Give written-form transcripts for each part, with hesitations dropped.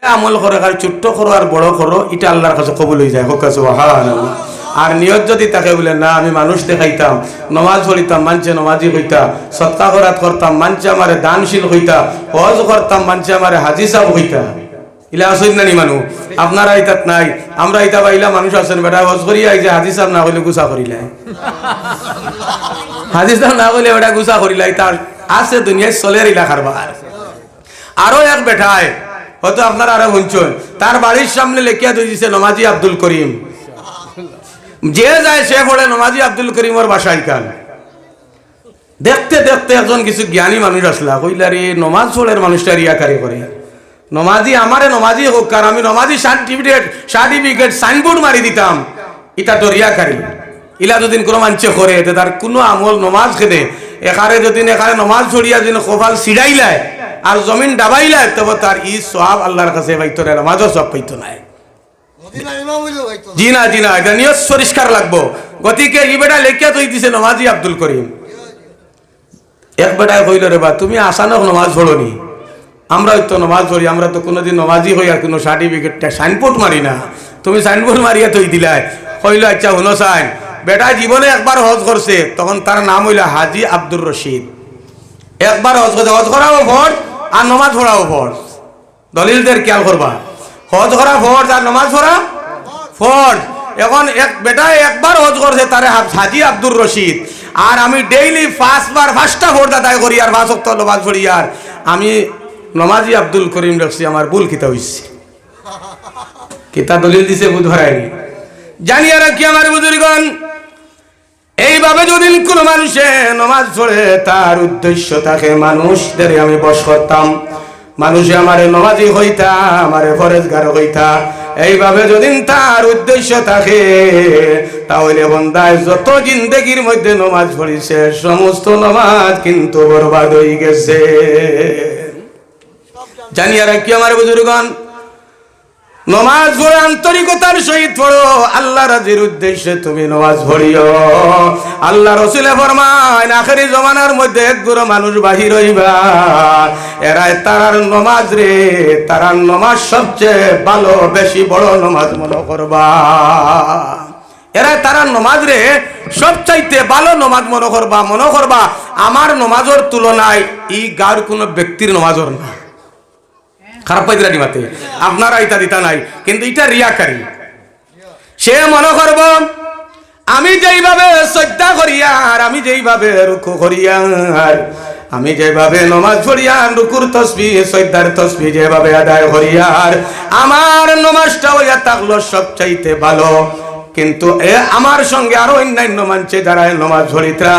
আমল করে আর ছোট্ট করো আর বড় করো, এটা আল্লাহর কাছে কবুল হয়ে যায়। হোক সুবহানাল্লাহ। আর নিয়ত যদি তাকে বলে না আমি মানুষ দেখাইতাম, নমাজ পড়িতাম মানছে নমাজি হইতা, সৎকা খরাত করতাম মানছে আমারে দানশীল হইতা, হজ করতাম মানছে আমারে হাজি সাহেব হইতা, ইলা আসেন নানি মানুষ আপনারা ইতাত নাই, আমরা ইতা বাইলা মানুষ আছেন বেটা হজ করি আই যে হাজি সাহেব না হইলে গুসা করিলাই, হাজি সাহেব না হইলে বেটা গুসা করিলাই, তার আছে দুনিয়ায় চলে ইলা কারবার। আরো এক বেটায় হয়তো আপনারা আরো শুনছেন, তার বাড়ির সামনে লেখিয়া দিয়েছে নমাজি আব্দুল করিম, যে যায় সে পড়ে নমাজি আব্দুল করিমের বাসায় কান। দেখতে দেখতে একজন কিছু জ্ঞানী মানুষ আসলা, কইলা রে নমাজ পড়ের মানুষটা রিয়াকারি করে, নমাজি আমারে নমাজি হোক, কারণ আমি নমাজি সার্টিফিকেট সাইনবোর্ড মারি দিতাম, এটা তো রিয়াকারি। ইলা যদি কোনো মানছে করে তার কোনো আমল নমাজ খেদে এখানে যদি এখানে নমাজ ছড়িয়া যদি কপাল ছিড়াইলায় আর জমিন ডাবাইলায়, তবে তার ই সওয়াব আল্লাহর কাছে পাইতো না, নমাজও সব পাইতো না। জি না জি না, এটা নিয়ত পরিষ্কার লাগবো। গতিকে ই বেটা লেখিয়া তুই দিছে নমাজি আব্দুল করিম। এক বেটায় কইল রে বা তুমি আসানক নমাজ পড়নি, আমরা তো নমাজ পড়ি, আমরা তো কোনোদিন নমাজি হই আর কোনো সার্টিফিকেটটা সাইনবোর্ড মারি না, তুমি সাইনবোর্ড মারিয়া তুই দিলাই। কইল আচ্ছা হুনো সাইন, বেটা জীবনে একবার হজ করছে, তখন তার নাম হইল হাজি আব্দুর রশিদ। একবার হজ করছে, হজ করাও ফরজ আর নমাজ পড়াও ফরজ। দলিলদের খেয়াল করবা, হজ করা ফরজ আর নমাজ পড়া ফরজ। এখন এক বেটায় একবার হজ করছে, তারে হাজি আব্দুর রশিদ। আর আমি ডেইলি 5 বার 5টা ফরজ আদায় করি আর 5 ওয়াক্ত নমাজ পড়ি, আর আমি নমাজি আব্দুল করিম রাখছি। আমার ভুল কিতা হইছে, কিতা দলিল দিছে বুধ হয়নি জানিয়া রাখি আমার বুজুর্গণ। এইভাবে যদি কোনো মানুষে নমাজ পড়ে তার উদ্দেশ্য থাকে মানুষদের আমি বশ করতাম, মানুষে আমারে নমাজি হইতা, আমারে ফরেজগার হইতা, এইভাবে যদি তার উদ্দেশ্য থাকে, তাহলে বন্দায় যত জিন্দেগির মধ্যে নমাজ পড়িছে সমস্ত নমাজ কিন্তু বরবাদ হয়ে গেছে। জানিয়া রাখি আমার বুজুর্গণ, নমাজ পড়ে আন্তরিকতার সহিত পড়ো, আল্লাহ রাজির উদ্দেশ্যে তুমি নমাজ পড়িও। আল্লাহ রসুলে ফরমায় আখেরি জমানার মধ্যে এক গুরু মানুষ বাহির হইবা, এরাই তারার নমাজ রে, তারার নমাজ সবচেয়ে ভালো বেশি বড় নমাজ মনে করবা, এরাই তারার নমাজ রে সবচাইতে ভালো নমাজ মনে করবা। আমার নমাজের তুলনায় এই গাঁর কোনো ব্যক্তির নমাজর না। খারাপ পাইতে মাতে আপনারা ইটা দিতা নাই, কিন্তু এটা রিয়াকারী। সে মনে করব আমি যেইভাবে শ্রদ্ধা করিয়ার, আমি যেইভাবে রুকু করিয়ার, আমি যেভাবে নমাজ পড়িয়ার রুকুর তসবিহ শ্রদ্ধার তসবিহ যেভাবে আদায় করিয়ার, আমার নমাজটা হইয়া থাকলো সবচাইতে ভালো। কিন্তু আমার সঙ্গে আরো অন্যান্য মানছে যারা নমাজ পড়িতরা,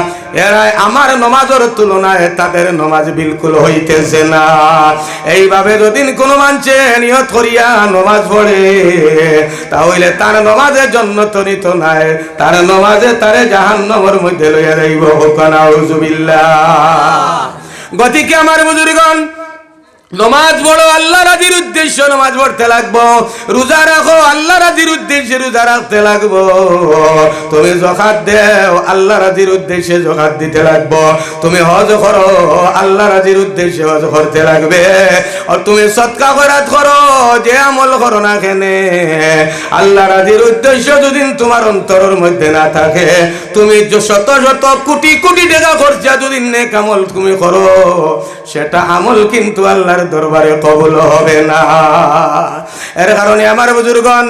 এরা আমার নমাজের তুলনায় তাদের নমাজ বিলকুল হইতেছে না। এইভাবে যদি কোনো মানছে নিয়ত করিয়া নমাজ পড়ে, তাহলে তার নমাজের জন্য তরিত নাই, তার নমাজে তারে জাহান্নামের মধ্যে লইয়া যাইব। নাউজুবিল্লাহ। গতিকে আমার বুজুর্গণ, নমাজ পড়ো আল্লাহ রাজির উদ্দেশ্য নমাজ পড়তে লাগবো, রোজা রাখো আল্লাহ রাজির উদ্দেশ্যে রোজা রাখতে লাগবো, তুমি যাকাত দেও আল্লাহ রাজির উদ্দেশ্যে যাকাত দিতে লাগবো, তুমি হজ করো আল্লাহ রাজির উদ্দেশ্যে হজ করতে লাগবে, আর তুমি সদকা খয়রাত করো, যে আমল করো না কেন আল্লাহ রাজির উদ্দেশ্য যদি তোমার অন্তরের মধ্যে না থাকে, তুমি শত শত কোটি কোটি টাকা খরচা যদি নেক আমল তুমি করো, সেটা আমল কিন্তু আল্লাহ দরবারে কবুল হবে না। এর কারণে আমার বুজুর্গণ,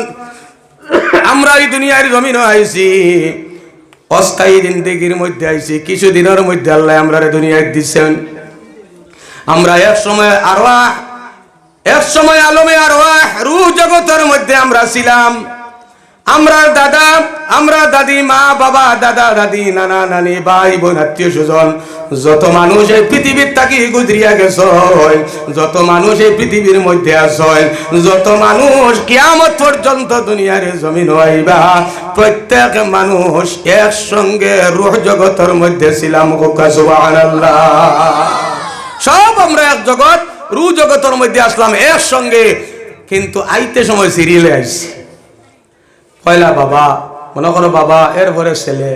আমরা এই দুনিয়ার জমিনে আইছি, অস্থায়ী জিন্দেগির মধ্যে আইছি, কিছু দিনের মধ্যে আল্লাহ আমরা দুনিয়ায় দিচ্ছেন। আমরা এক সময় আলমে আরওয়াহ রূহ জগতের মধ্যে আমরা ছিলাম। আমরা দাদা, আমরা দাদি, মা বাবা, দাদা দাদি, নানা নানি, ভাই বোন, আত্মীয় স্বজন, যত মানুষ এই পৃথিবীর থাকি গুজরিয়া গেছে, যত মানুষ এই পৃথিবীর মধ্যে আছে, যত মানুষ কিয়ামত পর্যন্ত দুনিয়ার জমিন হইবা, প্রত্যেক মানুষ একসঙ্গে রূহ জগতের মধ্যে ছিলাম। সুবহানাল্লাহ। সব আমরা এক জগৎ রূহ জগতের মধ্যে আসলাম একসঙ্গে, কিন্তু আইতে সময় সিরিয়ালে আইছি। পয়লা বাবা, মনে করো বাবা, এর ঘরে ছেলে,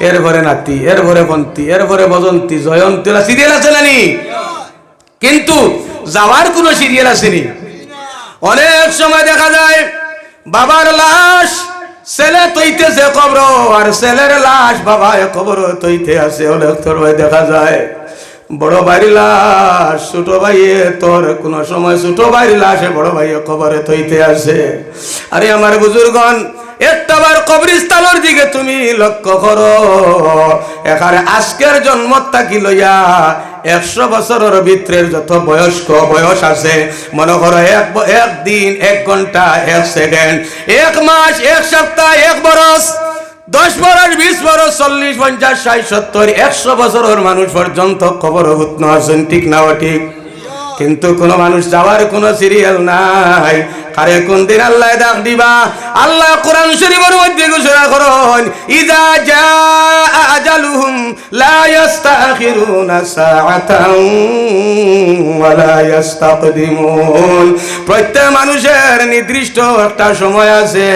এর ঘরে নাতি, এর ঘরে বন্তি, এর ঘরে বজন্তী, জয়ন্তী, সিরিয়াল আছে নানি, কিন্তু যাওয়ার কোনো সিরিয়াল আসেনি। অনেক সময় দেখা যায় বাবার লাশ ছেলে তৈতেছে কবর, আর ছেলের লাশ বাবা কবর তৈতে আছে। অনেক সময় দেখা যায় বড় ভাইয়ের লাশ ছোট ভাইয়ে তোর কোন সময় ছোট ভাইয়ের লাশে বড় ভাইয়ে কবরে তৈতে আছে। আরে আমার বুজুর্গন, একটাবার কবরস্থানের দিকে তুমি লক্ষ্য করো। এখানে আজকের জন্ম থাকি লইয়া 100 বছরের ভিতরের যত বয়স আছে, মনে করো এক দিন, 1 ঘন্টা, 1 সেকেন্ড, 1 মাস, 1 সপ্তাহ, 1 বরস, 10 বরস, 20 বরস, 40, 50, 60, 70, 100 বছরের মানুষ পর্যন্ত কবরভূত আছেন, ঠিক না ঠিক? কিন্তু কোন মানুষ যাওয়ার কোন সিরিয়াল নাই। আরে কোন দিন আল্লাহ ডাক দিবা? আল্লাহ কোরআন শরীফের মধ্যে ঘোষণা করেন, ইযা জাআ আজালুহুম লা ইস্তাখিরুনা সাআতান ওয়া লা ইস্তাকদিমুন। প্রত্যেক মানুষের নির্দিষ্ট একটা সময় আছে।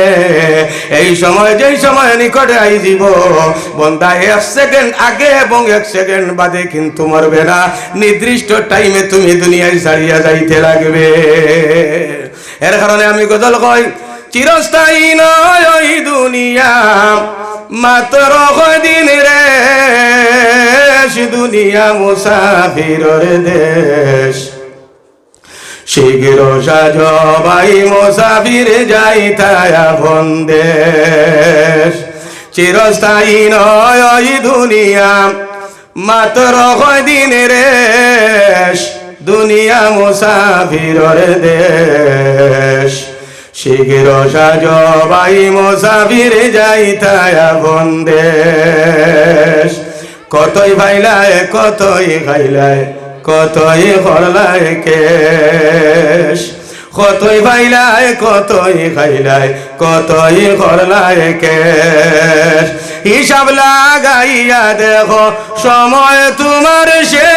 এই সময়, যেই সময় নিকটে আইজিব, বান্দা 1 সেকেন্ড আগে এবং 1 সেকেন্ড বাদে কিন্তু মরবে না। নির্দিষ্ট টাইমে তুমি দুনিয়ায় ছাড়িয়া যাইতে লাগবে। এর কারণে আমি গজল কই, চিরস্থায়ী নয় ওই দুনিয়া, মাত্র কয়দিন রে, দুনিয়া মুসাফিরের দেশ। শীঘ্র সাজ ভাই মুসাফির যাইতায় আপন দেশ। চিরস্থায়ী নয় ওই দুনিয়া, মাত্র কয়দিন রে, দুনিয়া মুসাফিরের দেশ। শীঘ্র সাজ ভাই মুসাফির যাইতায় আপন দেশ। কতই ভাইলায়, কতই খাইলায়, কতই করলায় কেশ। কতই ভাইলায়, কতই খাইলায়, কতই করলায় কেশ। হিসাব লাগাইয়া দেখো সময় তোমার শেষ।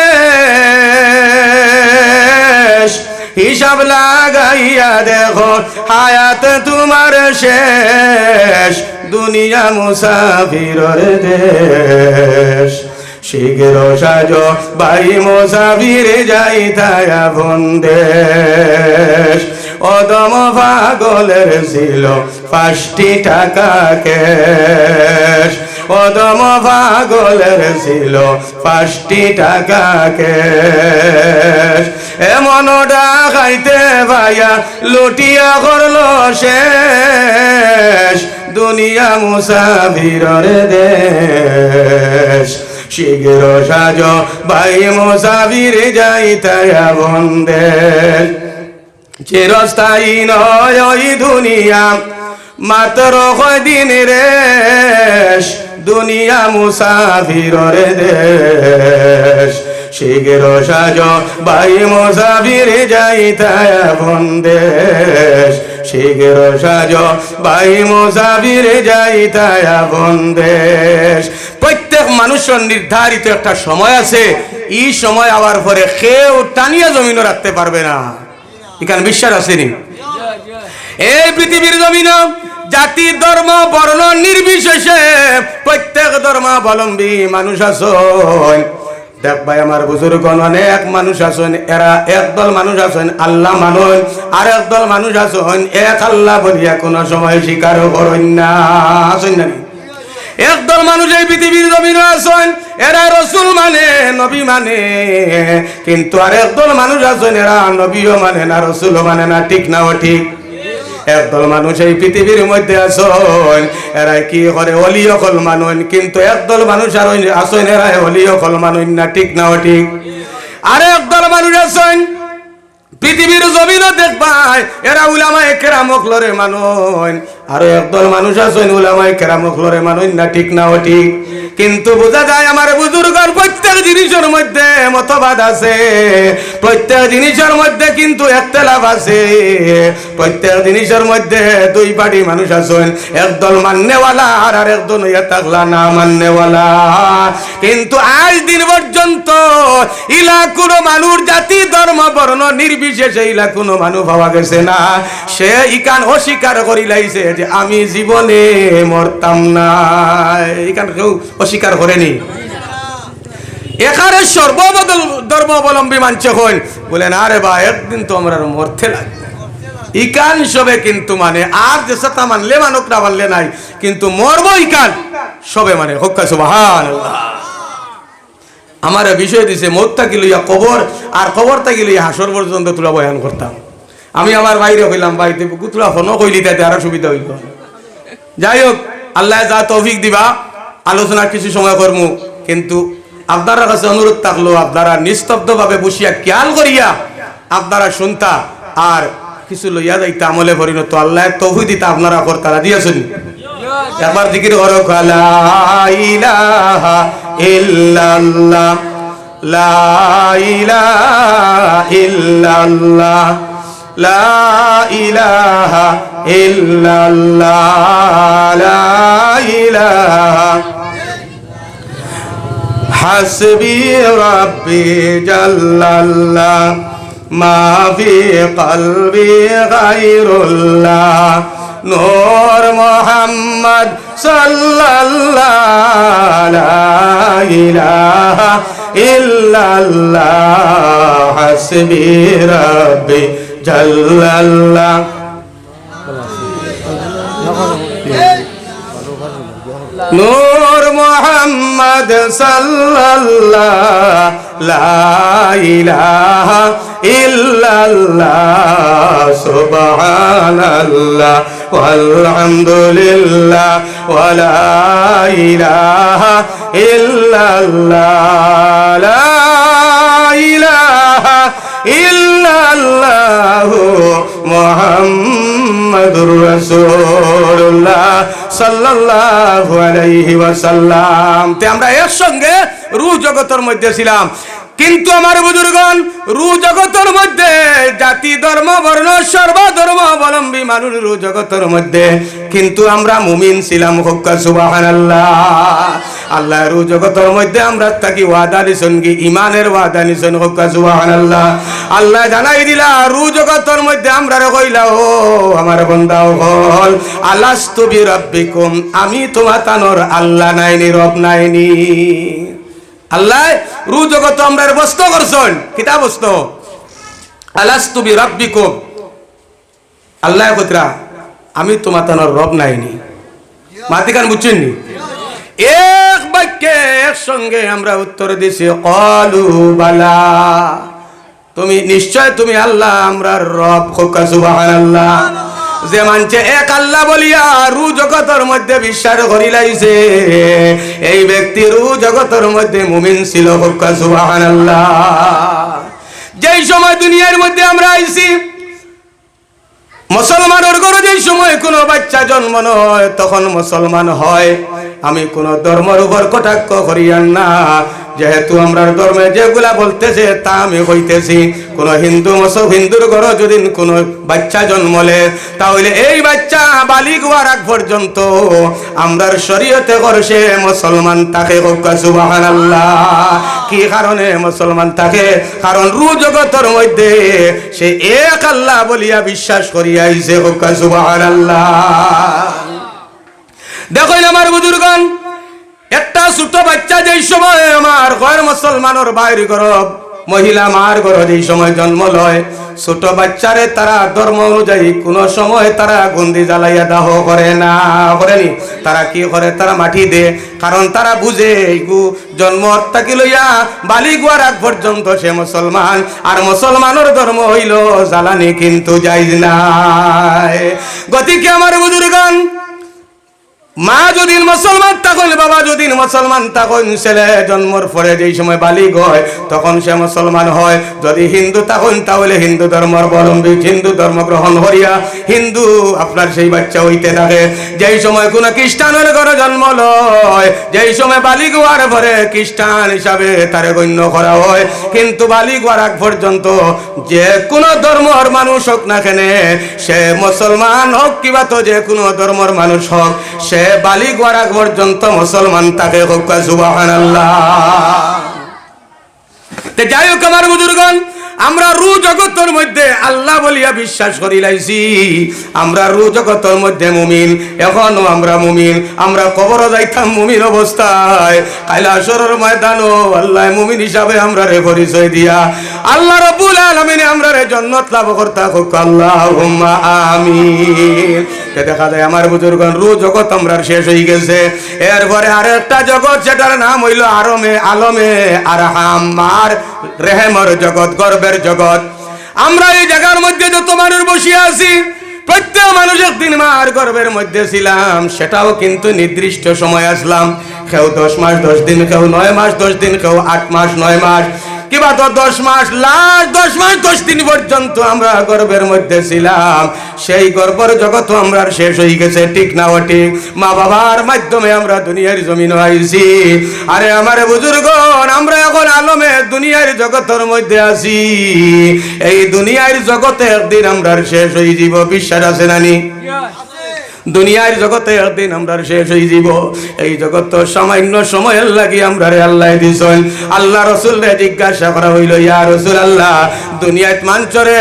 হিসাব লাগাইয়া দেখো হায়াত তোমার শেষ। দুনিয়া মুসাফিরের দেশ। শীঘ্র সাজ ভাই মুসাফির যাইতায় আপন দেশ। অদম পাগলের ছিল 5টি টাকা ক্যাশ। অদম পাগলের ছিল 5টি টাকা ক্যাশ। এমন ডাকাইতে ভাইয়া লুটিয়া করলো শেষ। দুনিয়া মুসাফিরের দেশ। শীঘ্র সাজ ভাই মুসাফির যাইতায় আপন দেশ। চিরস্থায়ী নয় ওই দুনিয়া, মাত্র কয়দিন রেশ। দুনিয়া মুসাফিরের দেশ। শীঘ্র সাজ ভাই মুসাফির যাইতায় আপন দেশ। শীঘ্র সাজ ভাই মুসাফির যাইতায় আপন দেশ। প্রত্যেক মানুষের নির্ধারিত একটা সময় আছে। এই সময় আবার পরে কেউ টানিয়া জমিনও রাখতে পারবে না। এখানে বিশ্বাস আসেনি? এই পৃথিবীর জমিন জাতি, ধর্ম, বর্ণ নির্বিশেষে প্রত্যেক ধর্মাবলম্বী মানুষ আছেন। দেখ ভাই আমার বুজুর্গণ, অনেক মানুষ আছেন, এরা একদল মানুষ আছেন আল্লাহ মানুন, আর একদল মানুষ আছেন এক আল্লাহ বলিয়া কোনো সময় স্বীকার করেন না। আছেন না? একদল মানুষ এই পৃথিবীর জমিনে আছেন, এরা রসুল মানে, নবী মানে, কিন্তু আর একদল মানুষ আছেন এরা নবীও মানে না, রসুলও মানে না, ঠিক না ঠিক? একদল মানুষ এই পৃথিবীর মধ্যে আছেন, এরা কি করে অলি অকল মানুন, কিন্তু একদল মানুষ আর আছেন এরা অলি অকল মানুন না, ঠিক না ঠিক? আর একদল মানুষ আছেন পৃথিবীর জমিনও দেখবাই এরা উলামায়ে কেরামক লরে মানুন, আর একদল মানুষ আছেন উলামায়ে কেরামক লরে মানুন না, ঠিক না ঠিক? কিন্তু বোঝা যায় আমার বুজুর্গের প্রত্যেক জিনিসের মধ্যে মতবাদ আছে, প্রত্যেক জিনিসের মধ্যে কিন্তু একতলাফ আছে, প্রত্যেক জিনিসের মধ্যে দুই পার্টি মানুষ আছেন, একদল মান্যওয়ালা আর একদল থাকলা না মান্যওয়ালা। কিন্তু আজ দিন পর্যন্ত ইলা কোনো মানুষ, জাতি, ধর্ম, বর্ণ নির্বিশেষে ইলা কোনো মানুষ পাওয়া গেছে না সে ইকান অস্বীকার করি লাইছে যে আমি জীবনে মরতাম না। ইকান কেউ অস্বীকার করেনি। এখানে সর্ববদল ধর্মাবলম্বী মানছে হন বলেন, আরে বা একদিন তো আমরা মরতে লাগবে। ইকান সবে কিন্তু মানে আর যে সাতা মানলে মানুক না মানলে নাই কিন্তু মরবো ইকান সবে মানে হক্কা সুবহানাল্লাহ। আমার বিষয় দিছে মৌত থাকি লইয়া কবর আর কবর থাকি লইয়া হাসর পর্যন্ত তোলা বয়ান করতাম। আমি আমার বাইরে কইলাম বাড়িতে তোলা ফোনও কইলি তাতে আরো সুবিধা হইল। যাই হোক আল্লাহ যা তৌফিক দিবা আলোচনা কিছু সময় করমু, কিন্তু আপনারা কাছে অনুরোধ থাকলো আপনারা নিস্তব্ধভাবে বসিয়া খেয়াল করিয়া আপনারা শুনতা আর কিছু লইয়া যাইতা আমলে পরিণত আল্লাহ তৌফিক দিতা আপনারা করতারা দিয়েছেন। একবার জিকির করো লা ইলাহা ইল্লাল্লাহ লা ইলাহা ইল্লাল্লাহ লা ইলাহা ইল্লাল্লাহ লা ইলাহা হাসবি রাব্বি জাল্লাল্লাহ মা ফি কলবি গায়রুল্লাহ নূর মুহাম্মদ সাল্লাল্লাহু লা ইলাহা ইল্লাল্লাহ হাসবি রাব্বি জাল্লাল্লাহ। নূর মুহাম্মদ সাল্লাল্লাহু লা ইলাহা ইল্লাল্লাহ সুবহানাল্লাহ walhamdulillah wala ilaha illallah la ilaha illallah muhammadur rasulullah sallallahu alaihi wasallam। তে আমরা এর সঙ্গে রূহ জগতের মধ্যে ছিলাম, কিন্তু আমার বুজুর্গণ রূহ জগতের মধ্যে জাতি ধর্ম বর্ণ সর্বধর্ম অবলম্বী মানুষ রূহ জগতের মধ্যে, কিন্তু আমরা মুমিন ছিলাম হক্কা সুবহানাল্লাহ। আল্লাহ রূহ জগতের মধ্যে আমরা থাকি ওয়াদা দিছেন কি ইমানের ওয়াদা দিছেন হক্কা সুবহানাল্লাহ। আল্লাহ জানাই দিলা রূহ জগতের মধ্যে আমরা কইলা ও আমার বান্দা হল আলাস্তু বিরাব্বিকুম আমি তোমার তানর আল্লাহ নাইনি রব নাইনি। আল্লাহ রূহ জগত আমরা বস্ত করছেন কিতা বস্ত আলাস্তু বিরাব্বিকুম আল্লাহ কতরা আমি তোমার তানর রব নাইনি। মাতিকান বুঝছেন নি? এক বাক্যে একসঙ্গে আমরা উত্তর দিছি ক্বালু বালা তুমি নিশ্চয় তুমি আল্লাহ আমরা রব হক্কা সুবহানাল্লাহ। যে মানছে এক আল্লাহ বলিয়া রূহ জগতের মধ্যে বিশ্বাস করি লাইছে এই ব্যক্তি রূহ জগতের মধ্যে মুমিন ছিল হক্কা সুবহানাল্লাহ। যেই সময় দুনিয়ার মধ্যে আমরা আইছি মুসলমানের ঘরে যেই সময় কোনো বাচ্চা জন্ম নয় তখন মুসলমান হয়। আমি কোন ধর্মের উপর কটাক্ষ করিয়ান না, যেহেতু আমরা ধর্মে যেগুলা বলতেছে তা আমি হইতেছি। কোন হিন্দুর ঘরে যদি কোন বাচ্চা জন্মলে তাহলে এই বাচ্চা বালিগ হওয়ার আগ পর্যন্ত আমরার শরীয়তে করে সে মুসলমান তাকে হক্কা সুবহানাল্লাহ। কি কারণে মুসলমান তাকে? কারণ রূহ জগতের মধ্যে সে এক আল্লাহ বলিয়া বিশ্বাস করিয়া আইছে হক্কা সুবহানাল্লাহ। দেখুন আমার বুজুর্গণ একটা ছোট বাচ্চা যেই সময় আমার ঘর মুসলমানের বাইরে গরব মহিলা মার ঘর যেই সময় জন্ম লয় ছোট বাচ্চারে তারা ধর্ম অনুযায়ী কোন সময় তারা গন্দি জ্বালাইয়া দাহ করে না, করেনি? তারা কি করে? তারা মাটি দে, কারণ তারা বুঝে জন্ম থাকি লইয়া বালিগ হওয়ার আগ পর্যন্ত সে মুসলমান, আর মুসলমানের ধর্ম হইল জ্বালানি কিন্তু জায়েজ নাই। গতিকে আমার বুজুর্গণ মা যদি মুসলমান থাকেন বাবা যদি মুসলমান থাকেন ছেলে জন্মর পরে যেই সময় বালিগ হয় তখন সে মুসলমান হয়। যদি হিন্দু থাকেন তাহলে হিন্দু ধর্মাবলম্বী হিন্দু ধর্ম গ্রহণ করিয়া হিন্দু আপনার সেই বাচ্চা হইতে থাকে। যেই সময় কোনো খ্রিস্টানের ঘরে জন্ম লয় যেই সময় বালিগ হওয়ার পরে খ্রিস্টান হিসাবে তারে গণ্য করা হয়, কিন্তু বালিগ হওয়ার আগ পর্যন্ত যে কোনো ধর্মের মানুষ হোক না কেন সে মুসলমান হোক কিবা তো যে কোনো ধর্মের মানুষ হোক সে বালিগ হওয়ার আগ পর্যন্ত মুসলমান তাকে হক্কা সুবহানাল্লাহ। যাই হোক আমার বুজুর্গণ আমরা রু জগতের মধ্যে আল্লাহ বলিয়া বিশ্বাস করি লাইছি, আমরা রু জগতের মধ্যে মুমিন, এখনো আমরা মুমিন, আমরা কবর যাইতাম মুমিন অবস্থায়, কাইলা হাসরের ময়দানও আল্লাহ মুমিন হিসাবে আমরা রে পরিচয় দিয়া আল্লাহ রাব্বুল আলামিন আমরা রে জান্নাত লাভ করতা হোক, আল্লাহুম্মা আমিন। তে দেখা যায় আমার বুজুর্গণ রু জগৎ আমরা শেষ হয়ে গেছে, এরপরে আরেকটা জগৎ যেটার নাম হইল আলমে আরহাম, আর রেহেমর জগৎ, গর্বের জগৎ। আমরা এই জায়গার মধ্যে যত মানুষ বসিয়া আছি প্রত্যেক মানুষ একদিন মার গর্বের মধ্যে ছিলাম, সেটাও কিন্তু নির্দিষ্ট সময় আসলাম, কেউ 10 মাস 10 দিন, কেউ 9 মাস 10 দিন, কেউ 8 মাস 9 মাস, কিবা তো 10 মাস, লাস্ট 10 মাস 10 দিন পর্যন্ত আমরা গর্বের মধ্যে ছিলাম। সেই গর্বের জগৎ আমরা শেষ হয়ে গেছে, ঠিক না ঠিক? মা বাবার মাধ্যমে আমরা দুনিয়ার জমিন আইছি। আরে আমার বুজুর্গণ, আমরা এখন আলমে দুনিয়ার জগতের মধ্যে আছি, এই দুনিয়ার জগতে একদিন আমরা শেষ হয়ে যাব, বিশ্বাস আছে নানি? দুনিয়ার জগতে একদিন আমরা শেষ হয়ে যাব। এই জগৎ সামান্য সময়ের লাগি আমরা রে আল্লাহ দিছেন। আল্লাহ রাসূল রে জিজ্ঞাসা করা হইল, ইয়া রাসূলুল্লাহ, দুনিয়াত মানচরে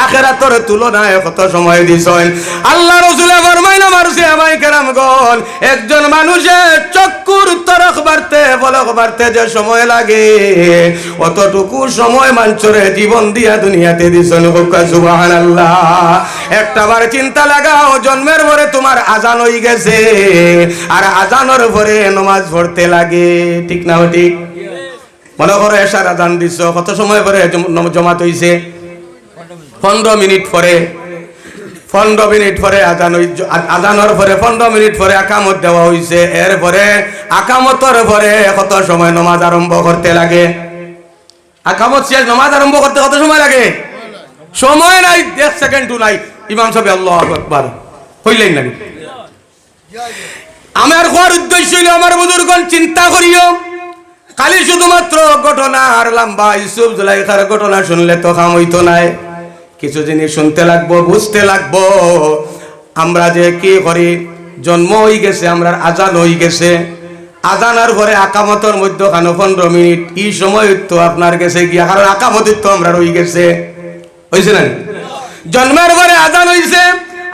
আখিরাতের তুলনায় কত সময় দিছেন? আল্লাহ রাসূল ফরমাইলেন, আমার সাহাবায়ে কেরামগণ, একজন মানুষের চক্ষুর তরক বাড়তে পলক বাড়তে যে সময় লাগে অতটুকু সময় মানচরে জীবন দিয়া দুনিয়াতে দিছেন। সুবহানাল্লাহ। একটাবার চিন্তা লাগাও, জন্মের পরে তোমার আজান হয়ে গেছে, আর আজানের পরে নামাজ পড়তে লাগে, ঠিক না ঠিক? মনে করো এশার আজান দিছ, কত সময় পরে জমাত হইছে? 15 মিনিট পরে। 15 মিনিট পরে আজানের পরে 15 মিনিট পরে আকামত দেওয়া হইছে, এরপরে আকামতের পরে কত সময় নামাজ আরম্ভ করতে লাগে? আকামত শেষ, নামাজ আরম্ভ করতে কত সময় লাগে? সময় নাই, 1 সেকেন্ডও নাই। ইমাম সাহেব আল্লাহু আকবার হইলেন না? আমার কোয়ার উদ্দেশ্য হইল, আমার বুজুর্গণ চিন্তা করিও, খালি শুধুমাত্র ঘটনা আর লম্বা ইউসুফ জুলাইখার ঘটনা শুনলে তো কাম হইতো নাই, কিছু জিনিস শুনতে লাগবো, বুঝতে লাগবো। আমরা যে কি করি, জন্ম হয়ে গেছে, আমরা আজান হয়ে গেছে, আজানার পরে আকামতের মধ্যে 15 মিনিট, এই সময় তো আপনার কাছে গিয়া, কারণ আকামত তো আমরা রয়ে গেছে, হয়েছে না? জন্মের পরে আজান হইছে,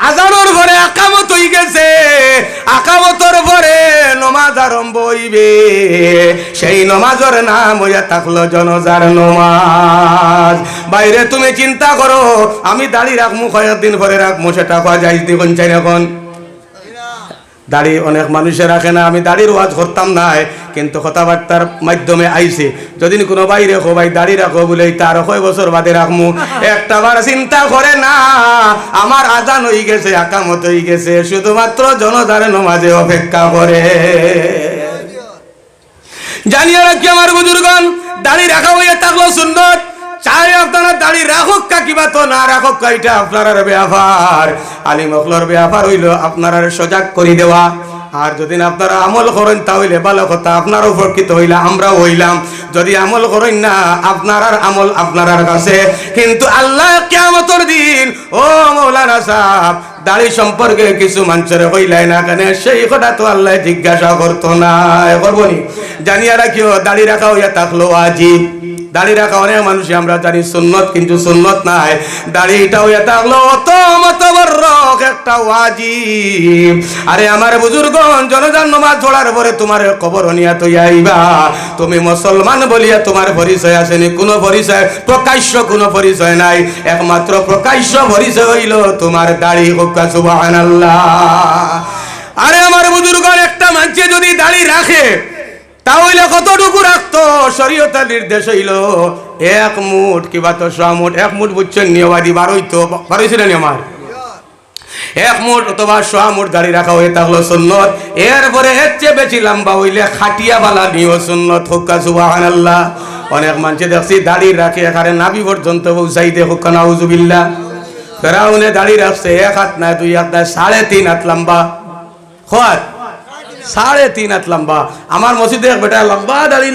আজানোর পরে আকামত হয়ে গেছে, আকামতর পরে নমাজ আরম্ভ হইবে, সেই নমাজের নাম হইয়া থাকলো জনজার নমাজ। বাইরে তুমি চিন্তা করো, আমি দাড়ি রাখমু কয়েকদিন পরে রাখমু, সেটা পাওয়া যায় দেখুন চাই এখন? দাড়ি অনেক মানুষের রাখে না, আমি দাড়ির ওয়াজ করতাম না, কিন্তু কথাবার্তার মাধ্যমে আইছে, যদি কোনো বাইরে রাখো, ভাই দাড়ি রাখো বলে তার 6 বছর বাদে রাখমু, একটাবার চিন্তা করে না, আমার আজান হয়ে গেছে, আকামত হয়ে গেছে, শুধুমাত্র জনতার নমাজে অপেক্ষা করে। জানিয়ে রাখি আমার বুজুর্গণ, দাড়ি রাখা হইয়া থাকলো সুন্নত, চাই আপনারা দাড়ি রাখুক কিবা তো না রাখুক, এটা আপনার ব্যাপার। আলিম অখলর ব্যাপার হইল আপনারা সজাগ করে দেওয়া, আর যদি আপনারা আমল করেন তাহলে ভালো কথা, আপনার উপকৃত হইলে আমরাও হইলাম, যদি আমল করেন না আপনার আমল আপনার কাছে, কিন্তু আল্লাহ কিয়ামতের দিন ও মাওলানা সাহেব দাড়ি সম্পর্কে কিছু মানুষের হইলাই না কেন, সেই কথা তো আল্লাহ জিজ্ঞাসা করতো না, করবনি? জানিয়া রাখিও, দাড়ি রাখা হইয়া থাকলো ওয়াজিব। দাড়ি রাখা অনেক মানুষ আমরা জানি সুন্নত, কিন্তু সুন্নত নাই, দাড়িটা হইয়া থাকলো অত মতবরক একটা ওয়াজিব। আরে আমার বুজুর্গণ, জনজান নামাজ পড়ার পরে তোমার কবর নিয়া তো আইবা, তুমি মুসলমান বলিয়া তোমার পরিচয় আসেনি, কোনো পরিচয় প্রকাশ্য কোনো পরিচয় নাই, একমাত্র প্রকাশ্য পরিচয় হইল তোমার দাড়ি। সুবহানাল্লাহ। আরে আমার বুজুর্গণ, একটা মানুষ যদি দাড়ি রাখে তাহলে কতটুকু রাখতো? শরীয়তের নির্দেশ হইল 1 মুঠ কিবা তো 100 মুঠ, 1 মুঠ বুঝছেন নিয়মাদি 12 ছিল নি আমার, 1 মুঠ অথবা 100 মুঠ দাড়ি রাখা হয়ে থাকলো সুন্নত। এরপরে এর চেয়ে বেশি লম্বা হইলে খাটিয়া বালা নিও সুন্নত। হুক্কা সুবহানাল্লাহ। অনেক মানুষ দেখছি দাড়ি রাখে এখানে নাভি পর্যন্ত পৌঁছাইতে, হুক্কা নাউজুবিল্লাহ। ফেরাউনে দাড়ি রাখছে 1 হাত না 2 হাত না 3.5 হাত লম্বা, 3.5 হাত লম্বা। আমার মসজিদে এক বেটা লম্বা দাড়ি